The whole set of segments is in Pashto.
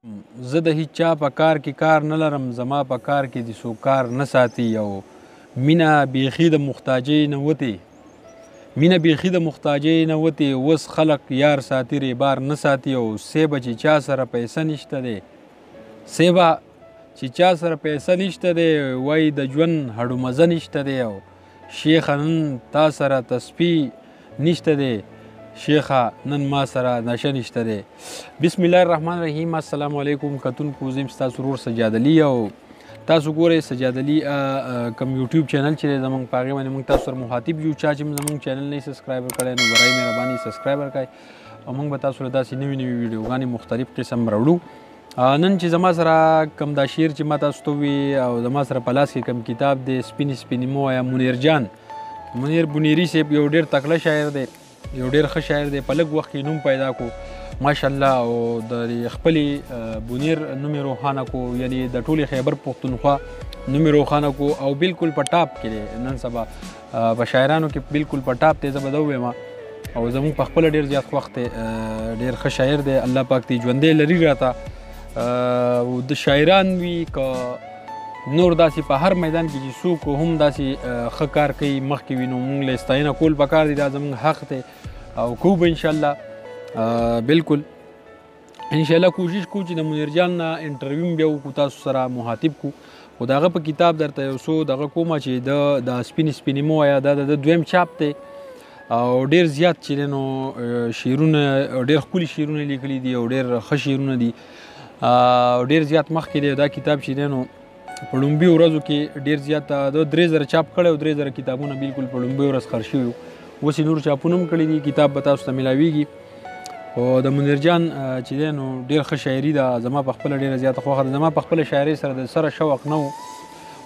زه د هیچ چا په کار کې کار نه لرم، زما په کار کې د څوک کار نه ساتي. او مینه بیخي د محتاجۍ نه وتې، مینه بیخي د محتاجۍ نه وتې. اوس خلق یار ساتي ریبار نه ساتي. او سیبه چې چا سره پیسه نشته دی، سیبه چې چا سره پیسه نشته دی، وایي د ژوند هډو مزه نشته دی. او شیخه نن تا سره تسبیح نشته دی، شیخه نن ما سره نشه نشته دی. بسم الله الرحمن الرحیم. السلام علیکم کتونکو، زه یم ستاسو ورور سجاد علي او تاسو ګورئ سجاد علي کوم یوټیوب چینل چې دی زموږ په هغې باندې موږ تاسو سره مخاطب یو. چا چې زموږ چینل نه سبسکرایبر کړی نو برای مهرباني سبسکرایبر کړئ او موږ به تاسو له داسې نوي نوي ویډیوګانې مختلف قسم راوړو. نن چې زما سره کوم دا شعر چې ما تاسو ته ووي او زما سره په لاس کې کوم کتاب دی سپینې سپینې مو یا منیر جان، منیر بنیري صاحب یو ډېر تکړه شاعر دی، یو ډېر ښه شاعر دی. په لږ وخت کې نوم پیدا کو ماشاءالله او د خپلې بنیر نوم یې روښانه کو، یعنې د ټولې خیبر پښتونخوا نوم یې روښانه کو او بالکل په ټاپ کې دی نن سبا په شاعرانو کې بالکل په ټاپ دی. زه به دا ووایم او زموږ په خپله ډېر زیات خوښ دی، ډېر ښه شاعر دی. الله پاک دې ژوندی لري راته. د شاعران وي که نور داسې په هر میدان کې چې څوک هم داسې ښه کار کوي مخکې وي نو موږ له ستاینه کول پکار دي، دا زموږ حق دی او کوو به انشاءالله. بالکل انشاءالله کوشش کوو چې د منیر جان نه انټرویو هم بیا وکړو، تاسو سره مخاطب کړو. خو د هغه په کتاب درته یو څو دغه کومه چې د سپینې سپینې مو یا دا د دویم چاپ دی او ډېر زیات چې دی نو شعرونه ډېر ښکلي شعرونه لیکلي دي او ډېر ښه شعرونه دي او ډېر زیات مخکې دی. دا کتاب چې دی نو په لومبي ورځو کې ډېر زیات د 3000 چاپ کړی او 3000 کتابونه بالکل په لومبي ورځ خرڅ شوي وو. اوس یې نور چاپونه هم کړي دي، کتاب به تاسو ته میلاویږي. او د منیر جان چې دی نو ډېر ښه شاعري ده، زما په خپله ډېره زیاته خوښه ده. زما په خپله شاعرۍ سره د سره شوق نه و.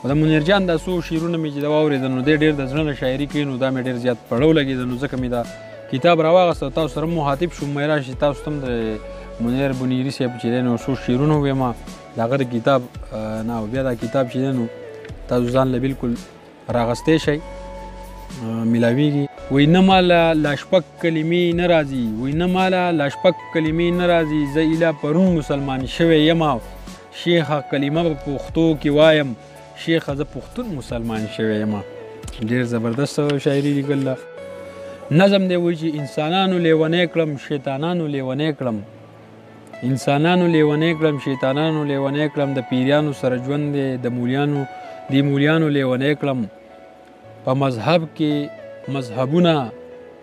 او د منیر جان دا څو شعرونه مې چې دا واورېدل نو دی ډېر د زړه نه شاعري کوي نو دا مې ډېر زیات پړو لګېده نو ځکه مې دا کتاب راواغېست او تاسو سره مخاطب شوم. مې راشي تاسو ته هم د منیر بنیري صاحب چې دی نو څو شعرونه وویم د هغه د کتاب نه او بیا دا کتاب چې دی نو تاسو ځان له بالکل راغستی شئ میلاویږي. وی نه ماله لا شپږ کلمې نه راځي، وی نه ماله لا شپږ کلمې نه راځي، زه ایله پرون مسلمان شوی یم شیخه کلمه په پښتو کې وایم، شیخه زه پښتون مسلمان شوی یم. ډېر زبردست شاعري لیکل ده. نظم دی وایي چې انسانانو لیونی کړم شیطانانو لیونی کړم، انسانانو لیونی کړم شیطانانو لیونی کړم، د پیریانو سره ژوند دی د مولیانو لیونی کړم، په مذهب کې مذهبونه،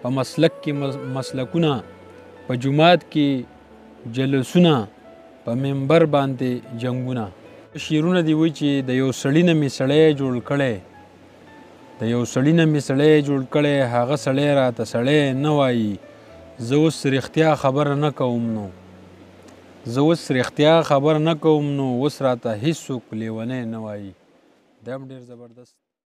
په مسلک کې مسلکونه، په جومات کې جلسونه، په منبر باندې جنګونه. شعرونه دی وایي چې د یو سړي نه مې سړی جوړ کړی، د یو سړي نه مې سړی جوړ کړی، هغه سړی راته سړی نه وایي، زه اوس رښتیا خبره نه کوم نو، زه اوس رښتیا خبره نه کوم نو اوس راته هېڅوک لیونی نه وایي. دا هم ډېر زبردست